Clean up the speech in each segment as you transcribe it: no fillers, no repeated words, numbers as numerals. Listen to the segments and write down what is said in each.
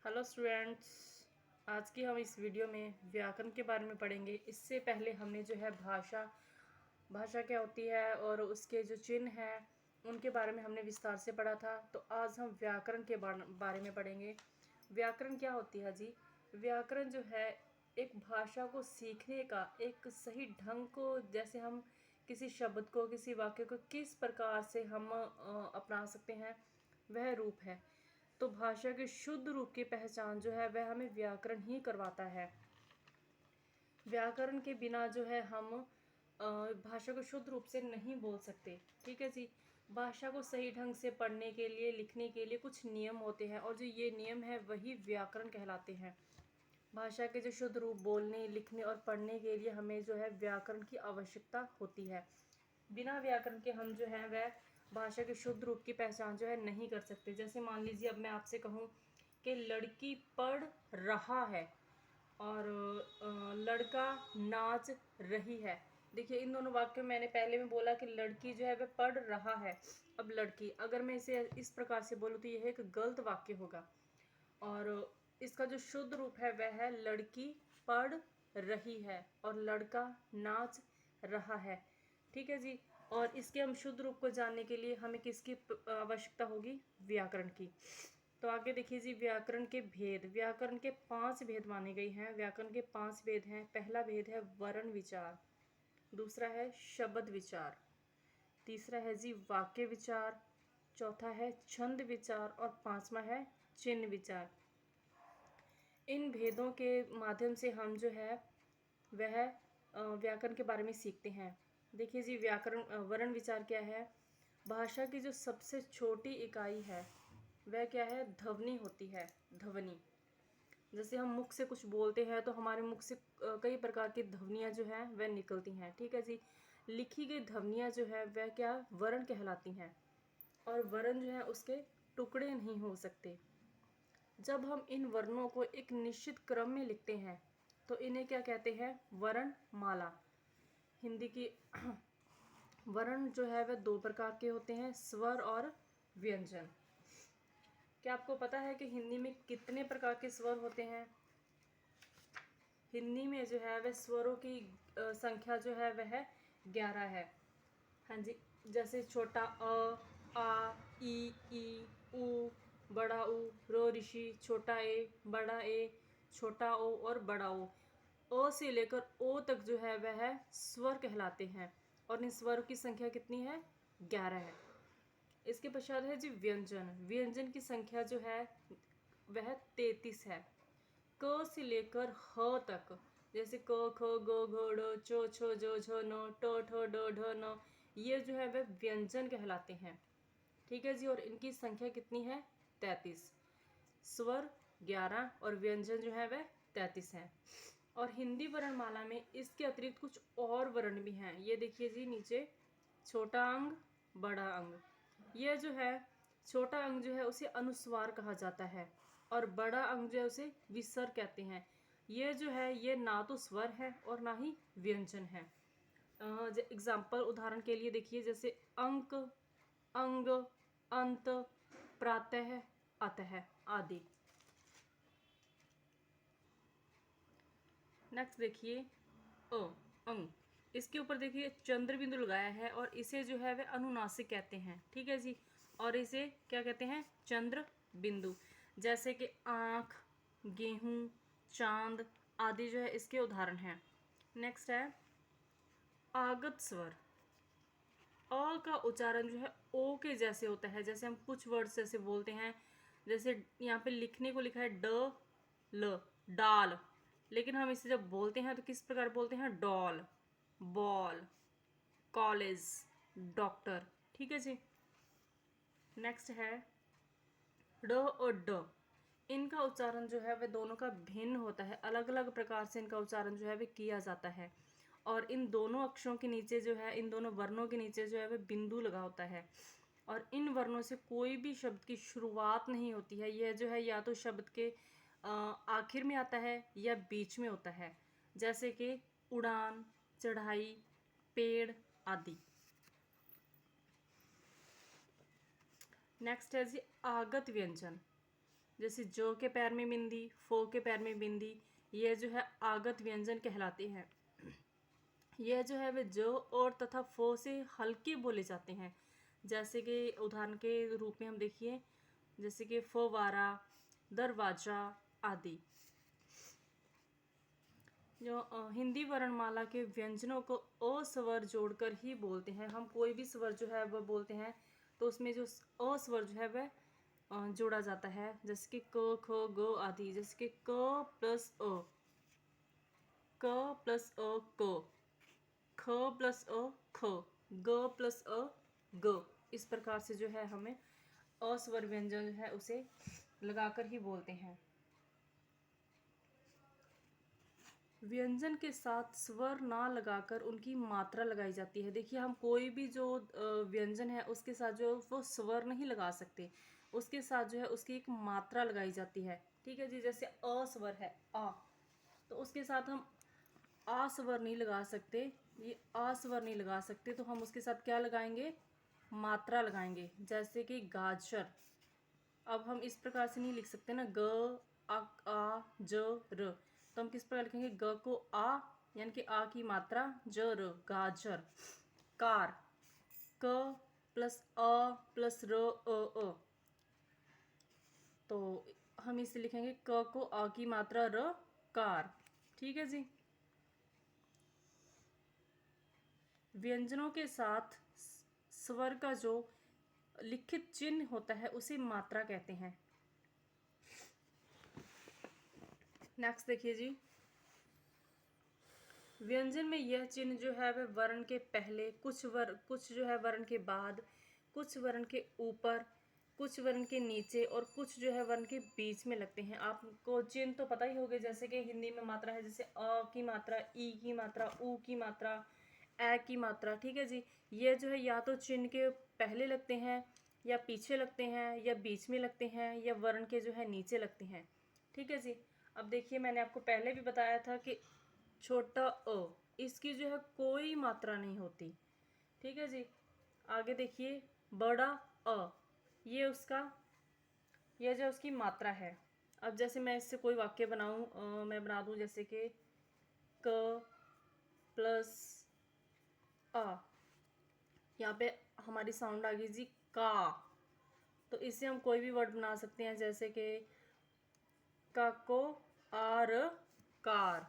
Hello students. आज की हम इस वीडियो में व्याकरण के बारे में पढ़ेंगे। इससे पहले हमने जो है भाषा भाषा क्या होती है और उसके जो चिन्ह हैं उनके बारे में हमने विस्तार से पढ़ा था। तो आज हम व्याकरण के बारे में पढ़ेंगे। व्याकरण क्या होती है जी? व्याकरण जो है एक भाषा को सीखने का एक सही ढंग को, जैसे हम किसी शब्द को, किसी वाक्य को किस प्रकार से हम अपना सकते हैं, वह रूप है। तो भाषा के शुद्ध रूप की पहचान जो है वह हमें व्याकरण ही करवाता है। व्याकरण के बिना जो है हम भाषा को शुद्ध रूप से नहीं बोल सकते। ठीक है जी। भाषा को सही ढंग से पढ़ने के लिए, लिखने के लिए कुछ नियम होते हैं और जो ये नियम है वही व्याकरण कहलाते हैं। भाषा के जो शुद्ध रूप बोलने, लिखने और पढ़ने के लिए हमें जो है व्याकरण की आवश्यकता होती है। बिना व्याकरण के हम जो है वह भाषा के शुद्ध रूप की पहचान जो है नहीं कर सकते। जैसे मान लीजिए अब मैं आपसे कहूँ कि लड़की पढ़ रहा है और लड़का नाच रही है। देखिए इन दोनों वाक्यों में मैंने पहले में बोला कि लड़की जो है वह पढ़ रहा है। अब लड़की, अगर मैं इसे इस प्रकार से बोलूँ तो यह एक गलत वाक्य होगा। और इसका जो शुद्ध रूप है वह है लड़की पढ़ रही है और लड़का नाच रहा है। ठीक है जी। और इसके हम शुद्ध रूप को जानने के लिए हमें किसकी आवश्यकता होगी? व्याकरण की। तो आगे देखिए जी, व्याकरण के भेद। व्याकरण के 5 भेद माने गए हैं। व्याकरण के 5 भेद हैं। पहला भेद है वर्ण विचार, दूसरा है शब्द विचार, तीसरा है जी वाक्य विचार, चौथा है छंद विचार और पांचवा है चिन्ह विचार। इन भेदों के माध्यम से हम जो है वह व्याकरण के बारे में सीखते हैं। देखिए जी, व्याकरण वर्ण विचार क्या है? भाषा की जो सबसे छोटी इकाई है वह क्या है? ध्वनि होती है। ध्वनि, जैसे हम मुख से कुछ बोलते हैं तो हमारे मुख से कई प्रकार की ध्वनियाँ जो हैं वह निकलती हैं। ठीक है जी। लिखी गई ध्वनियाँ जो है वह क्या? वर्ण कहलाती हैं। और वर्ण जो है उसके टुकड़े नहीं हो सकते। जब हम इन वर्णों को एक निश्चित क्रम में लिखते हैं तो इन्हें क्या कहते हैं? वर्णमाला। हिंदी की वर्ण जो है वह 2 प्रकार के होते हैं, स्वर और व्यंजन। क्या आपको पता है कि हिंदी में कितने प्रकार के स्वर होते हैं? हिंदी में जो है वह स्वरों की संख्या जो है वह 11 है। हाँ जी। जैसे छोटा आ, ई, उ, बड़ा उ, रो ऋषि, छोटा ए, बड़ा ए, छोटा ओ और बड़ा ओ। अ से लेकर ओ तक जो है वह स्वर कहलाते हैं और इन स्वरों की संख्या कितनी है? 11 है। इसके पश्चात है जी व्यंजन। व्यंजन की संख्या जो है वह 33 है। क से लेकर ह तक, जैसे क ख ग घ ड़ चो छो जो झ न ट ठ ड ढ न, ये जो है वह व्यंजन कहलाते हैं। ठीक है जी। और इनकी संख्या कितनी है? 33। स्वर 11 और व्यंजन जो है वह 33 है। और हिंदी वर्णमाला में इसके अतिरिक्त कुछ और वर्ण भी हैं। ये देखिए जी नीचे, छोटा अंग, बड़ा अंग। यह जो है छोटा अंग जो है उसे अनुस्वार कहा जाता है और बड़ा अंग जो है उसे विसर्ग कहते हैं। ये जो है ये ना तो स्वर है और ना ही व्यंजन है। एग्जाम्पल, उदाहरण के लिए देखिए, जैसे अंक, अंग, अंत, प्रातः, अतः आदि। नेक्स्ट देखिए अ, अंग। इसके ऊपर देखिए चंद्र बिंदु लगाया है और इसे जो है वह अनुनासिक कहते हैं। ठीक है जी। और इसे क्या कहते हैं? चंद्र बिंदु। जैसे कि आँख, गेहूँ, चांद आदि जो है इसके उदाहरण हैं। नेक्स्ट है आगत स्वर। अ का उच्चारण जो है ओ के जैसे होता है। जैसे हम कुछ वर्ड्स जैसे बोलते हैं, जैसे यहाँ पे लिखने को लिखा है ड ल, डाल, लेकिन हम इसे जब बोलते हैं तो किस प्रकार बोलते हैं? Doll, ball, college, doctor. ठीक है जी। नेक्स्ट है ड और ड। इनका उच्चारण जो है वह दोनों का भिन्न होता है। अलग अलग प्रकार से इनका उच्चारण जो है वह किया जाता है। और इन दोनों अक्षरों के नीचे जो है, इन दोनों वर्णों के नीचे जो है वह बिंदु लगा होता है। और इन वर्णों से कोई भी शब्द की शुरुआत नहीं होती है। यह जो है या तो शब्द के आखिर में आता है या बीच में होता है। जैसे कि उड़ान, चढ़ाई, पेड़ आदि। नेक्स्ट है जी आगत व्यंजन। जैसे जो के पैर में बिंदी, फो के पैर में बिंदी, ये जो है आगत व्यंजन कहलाते हैं। यह जो है वे जो और तथा फो से हल्के बोले जाते हैं। जैसे कि उदाहरण के रूप में हम देखिए, जैसे कि फवारा, दरवाजा आदि। जो हिंदी वर्णमाला के व्यंजनों को अ स्वर जोड़कर ही बोलते हैं। हम कोई भी स्वर जो है वह बोलते हैं तो उसमें जो अ स्वर जो है वह जोड़ा जाता है, जैसे कि क ख ग आदि। जैसे कि क प्लस अ, क प्लस अ क, ख प्लस अ ख, ग प्लस अ ग। इस प्रकार से जो है हमें अस्वर व्यंजन जो है उसे लगाकर ही बोलते हैं। व्यंजन के साथ स्वर ना लगाकर उनकी मात्रा लगाई जाती है। देखिए, हम कोई भी जो व्यंजन है उसके साथ जो वो स्वर नहीं लगा सकते, उसके साथ जो है उसकी एक मात्रा लगाई जाती है। ठीक है जी, जैसे अ स्वर है आ, तो उसके साथ हम आ स्वर नहीं लगा सकते, ये आ स्वर नहीं लगा सकते, तो हम उसके साथ क्या लगाएंगे, मात्रा लगाएंगे। जैसे कि गाजर, अब हम इस प्रकार से नहीं लिख सकते ना, ग आ ज र, तो हम किस प्रकार लिखेंगे, ग को आ यानी कि आ की मात्रा, ज र, गाजर। कार, क प्लस अ प्लस र अ, तो हम इसे लिखेंगे क को आ की मात्रा र, कार। ठीक है जी। व्यंजनों के साथ स्वर का जो लिखित चिन्ह होता है उसे मात्रा कहते हैं। नेक्स्ट देखिए जी, व्यंजन में यह चिन्ह जो है वह वर्ण के पहले, कुछ जो है वर्ण के बाद, कुछ वर्ण के ऊपर, कुछ वर्ण के नीचे और कुछ जो है वर्ण के बीच में लगते हैं। आपको चिन्ह तो पता ही होंगे, जैसे कि हिंदी में मात्रा है, जैसे अ की मात्रा, ई की मात्रा, ऊ की मात्रा, ए की मात्रा। ठीक है जी, ये जो है या तो चिन्ह के पहले लगते हैं, या पीछे लगते हैं, या बीच में लगते हैं, या वर्ण के जो है नीचे लगते हैं। ठीक है जी। अब देखिए, मैंने आपको पहले भी बताया था कि छोटा अ, इसकी जो है कोई मात्रा नहीं होती। ठीक है जी। आगे देखिए, बड़ा अ, ये उसका, ये जो उसकी मात्रा है। अब जैसे मैं इससे कोई वाक्य बनाऊं, मैं बना दूं जैसे कि क प्लस अ, यहाँ पे हमारी साउंड आ गई जी का, तो इससे हम कोई भी वर्ड बना सकते हैं, जैसे कि काको आर, कार।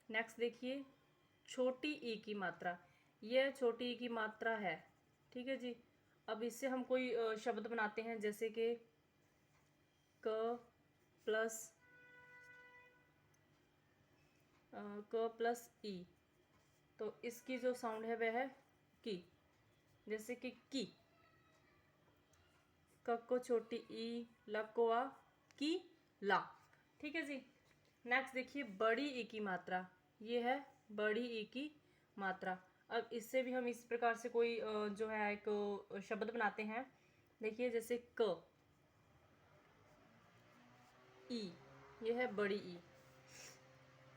नेक्स्ट देखिए, छोटी ई की मात्रा, यह छोटी ई की मात्रा है। ठीक है जी। अब इससे हम कोई शब्द बनाते हैं, जैसे कि क प्लस ई, तो इसकी जो साउंड है वह है की। जैसे कि की, क को छोटी ई, ल को आ, की, ला। ठीक है जी। नेक्स्ट देखिए, बड़ी ई की मात्रा, ये है बड़ी ई की मात्रा। अब इससे भी हम इस प्रकार से कोई जो है एक शब्द बनाते हैं। देखिए, जैसे क ई, ये है बड़ी ई।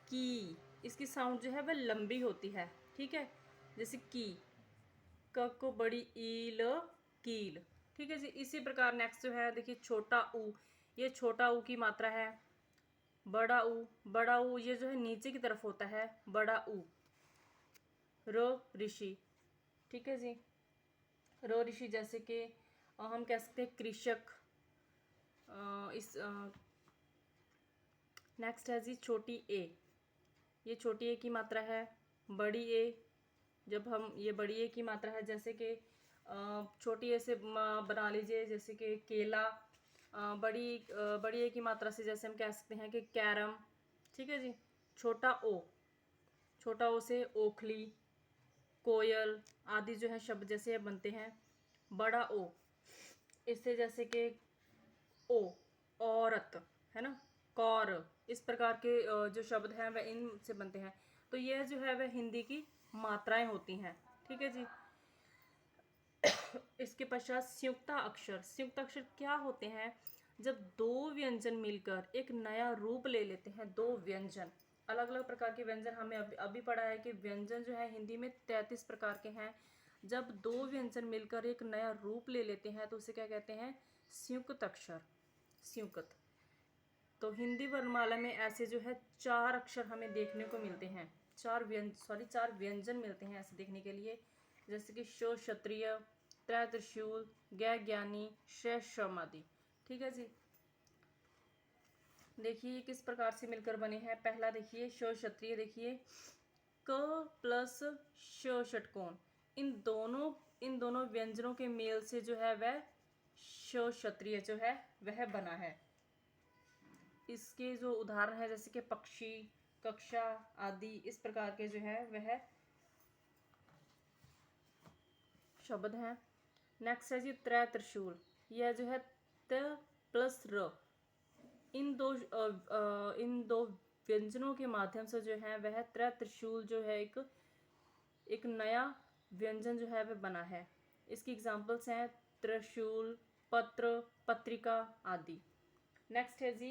की, इसकी साउंड जो है वह लंबी होती है। ठीक है, जैसे की, क को बड़ी ईल, कील। ठीक है जी। इसी प्रकार नेक्स्ट जो है देखिए, छोटा ऊ, ये छोटा ऊ की मात्रा है। बड़ा ऊ, बड़ा ऊ ये जो है नीचे की तरफ होता है, बड़ा ऊ। रो ऋषि। ठीक है जी। रो ऋषि, जैसे कि हम कह सकते हैं कृषक। इस नेक्स्ट है जी छोटी ए, ये छोटी ए की मात्रा है। बड़ी ए, जब हम ये बड़ी ए की मात्रा है, जैसे कि छोटी ए से बना लीजिए, जैसे कि केला। बड़ी ए की मात्रा से जैसे हम कह सकते हैं कि कैरम। ठीक है जी। छोटा ओ, छोटा ओ से ओखली, कोयल आदि जो है शब्द जैसे बनते हैं। बड़ा ओ, इससे जैसे कि ओ, औरत, है ना, कौर। इस प्रकार के जो शब्द हैं वह इनसे बनते हैं। तो यह जो है वह हिंदी की मात्राएं होती हैं। ठीक है जी। इसके पश्चात संयुक्ता अक्षर। संयुक्त अक्षर क्या होते हैं, जब दो व्यंजन मिलकर एक नया रूप ले लेते हैं। दो व्यंजन, अलग अलग प्रकार के व्यंजन, हमें अभी पढ़ा है कि व्यंजन जो है हिंदी में 33 प्रकार के हैं। जब दो व्यंजन मिलकर एक नया रूप ले लेते हैं तो उसे क्या कहते हैं, संयुक्त अक्षर, संयुक्त। तो हिंदी वर्णमाला में ऐसे जो है 4 अक्षर हमें देखने को मिलते हैं, 4 व्यंजन मिलते हैं ऐसे देखने के लिए, जैसे कि श क्षत्रिय, त्रै त्रिशूल, ग ज्ञानी, श श्रम आदि। ठीक है जी। देखिए किस प्रकार से मिलकर बने हैं। पहला देखिए श क्षत्रिय, देखिए क प्लस श षटकोण, इन दोनों व्यंजनों के मेल से जो है वह श क्षत्रिय जो है वह बना है। इसके जो उदाहरण है जैसे कि पक्षी, कक्षा आदि, इस प्रकार के जो है वह शब्द हैं। नेक्स्ट है जी त्रै त्रिशूल, यह जो है त प्लस र, इन दो व्यंजनों के माध्यम से जो है वह त्रै त्रिशूल जो है एक नया व्यंजन जो है वह बना है। इसकी एग्जांपल्स हैं त्रिशूल, पत्र, पत्रिका आदि। नेक्स्ट है जी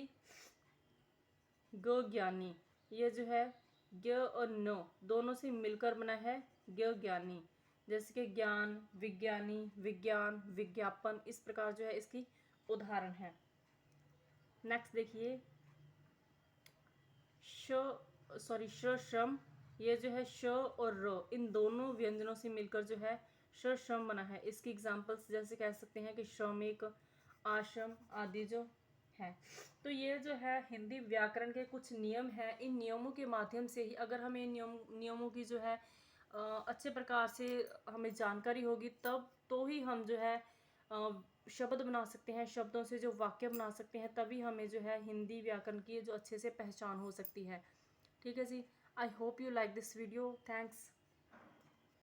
ग ज्ञानी, ये जो है ग और न दोनों से मिलकर बना है ग ज्ञानी, जैसे कि ज्ञान, विज्ञानी, विज्ञान, विज्ञापन, इस प्रकार जो है इसकी उदाहरण है। नेक्स्ट देखिए श श्रम, ये जो है श और र इन दोनों व्यंजनों से मिलकर जो है श श्रम बना है। इसकी एग्जांपल्स जैसे कह सकते हैं कि श्रमिक, आश्रम आदि जो है। तो ये जो है हिंदी व्याकरण के कुछ नियम हैं। इन नियमों के माध्यम से ही अगर हमें इन नियमों की जो है अच्छे प्रकार से हमें जानकारी होगी, तब तो ही हम जो है शब्द बना सकते हैं, शब्दों से जो वाक्य बना सकते हैं, तभी हमें जो है हिंदी व्याकरण की जो अच्छे से पहचान हो सकती है। ठीक है जी। I hope you like this video. Thanks.